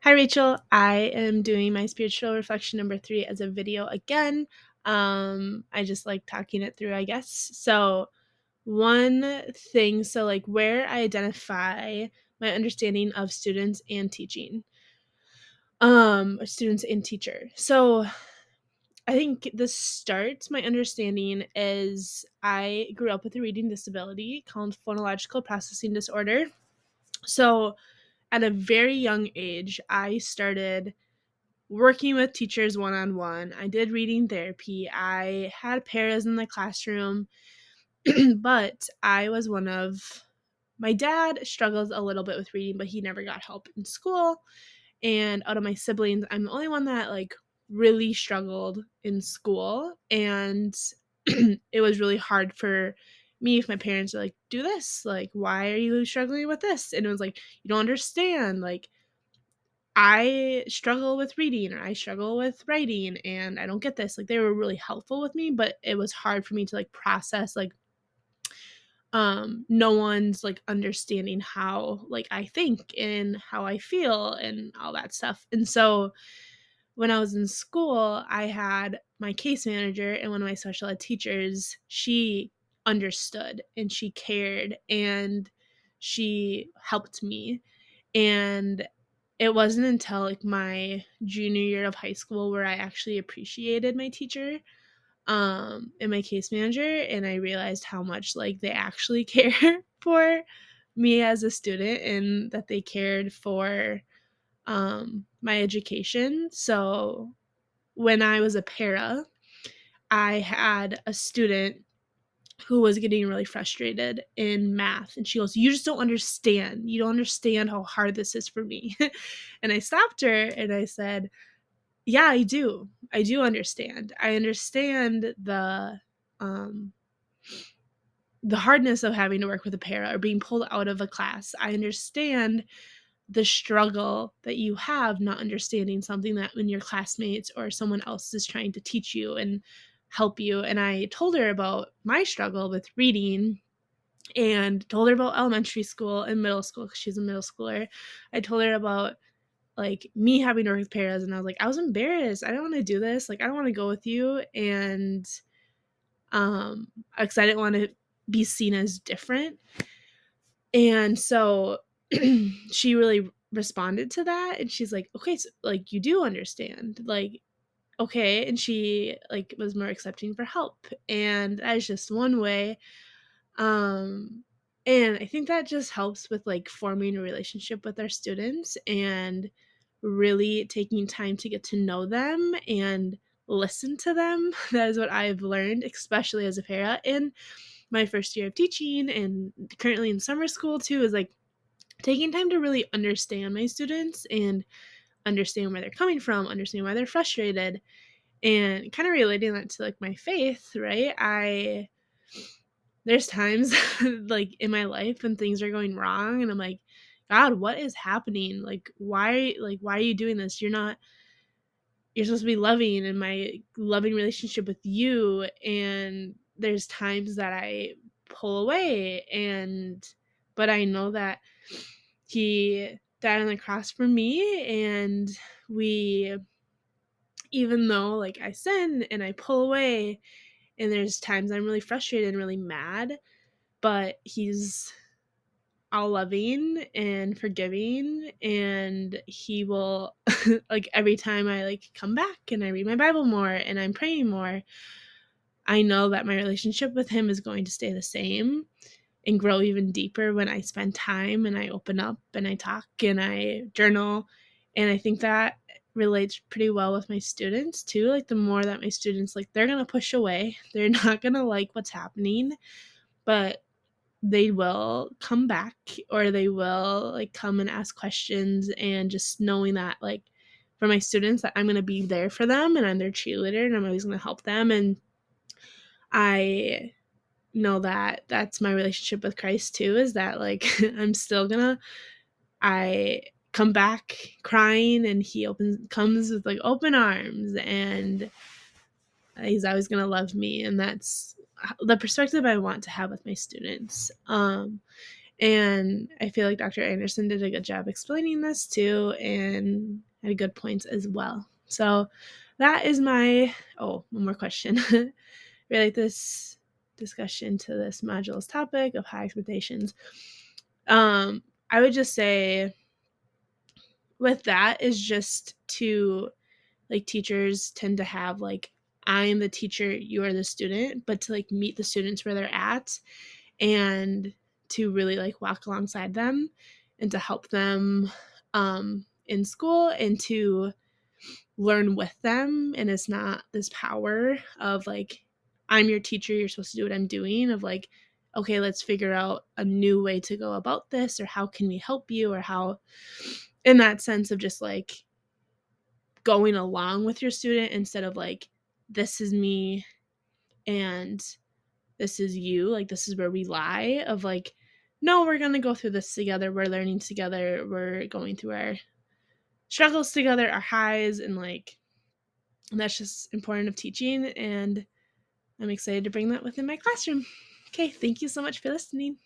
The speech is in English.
Hi, Rachel. I am doing my spiritual reflection number 3 as a video again. I just like talking it through, I guess. So, one thing, like where I identify my understanding of students and teaching, students and teacher. So, I think this starts my understanding is I grew up with a reading disability called phonological processing disorder. So, at a very young age, I started working with teachers one-on-one. I did reading therapy. I had paras in the classroom, but I was one of my dad struggles a little bit with reading, but he never got help in school. And out of my siblings, I'm the only one that really struggled in school. And it was really hard for me if my parents were like, do this. Like, why are you struggling with this? And it was like, you don't understand. Like, I struggle with reading or I struggle with writing and I don't get this. Like they were really helpful with me, but it was hard for me to process no one's understanding how I think and how I feel and all that stuff. And so when I was in school, I had my case manager and one of my special ed teachers. She understood and she cared and she helped me. And it wasn't until my junior year of high school where I actually appreciated my teacher and my case manager, and I realized how much they actually care for me as a student and that they cared for my education. So when I was a para, I had a student who was getting really frustrated in math. And she goes, "You just don't understand. You don't understand how hard this is for me." And I stopped her and I said, "Yeah, I do. I do understand. I understand um, the hardness of having to work with a para or being pulled out of a class. I understand the struggle that you have not understanding something that when your classmates or someone else is trying to teach you and help you." And I told her about my struggle with reading and told her about elementary school and middle school because she's a middle schooler. I told her about me having to work with paras, and I was like, I was embarrassed. I don't want to do this. I don't want to go with you. And because I didn't want to be seen as different. And so she really responded to that and she's like, okay, so you do understand. Okay. And she was more accepting for help. And that is just one way. Um, and I think that just helps with forming a relationship with our students and really taking time to get to know them and listen to them. That is what I've learned, especially as a para in my first year of teaching and currently in summer school too, is taking time to really understand my students and understand where they're coming from, understand why they're frustrated, and kind of relating that to my faith, right? There's times in my life when things are going wrong and I'm like, God, what is happening? Why are you doing this? You're supposed to be loving in my loving relationship with you. And there's times that I pull away but I know that he died on the cross for me. And we, even though I sin and I pull away and there's times I'm really frustrated and really mad, but he's all loving and forgiving, and he will every time I come back and I read my Bible more and I'm praying more, I know that my relationship with him is going to stay the same and grow even deeper when I spend time and I open up and I talk and I journal. And I think that relates pretty well with my students too. The more that my students they're going to push away, they're not going to like what's happening, but they will come back or they will come and ask questions. And just knowing that for my students that I'm going to be there for them and I'm their cheerleader and I'm always going to help them. And I know that that's my relationship with Christ too, is that I'm still gonna I come back crying and he comes with open arms, and he's always gonna love me. And that's the perspective I want to have with my students. And I feel like Dr. Anderson did a good job explaining this too. And had good points as well. So that is my, one more question. Relate this discussion to this module's topic of high expectations. I would just say with that is just to, like, teachers tend to have, like, I am the teacher, you are the student, but to, like, meet the students where they're at and to really, like, walk alongside them and to help them in school and to learn with them. And it's not this power of, like, I'm your teacher, you're supposed to do what I'm doing, of, like, okay, let's figure out a new way to go about this, or how can we help you, or how, in that sense of just, like, going along with your student instead of, like, this is me and this is you, like, this is where we lie, of, like, no, we're going to go through this together, we're learning together, we're going through our struggles together, our highs, and, like, and that's just important of teaching, and I'm excited to bring that within my classroom. Okay, thank you so much for listening.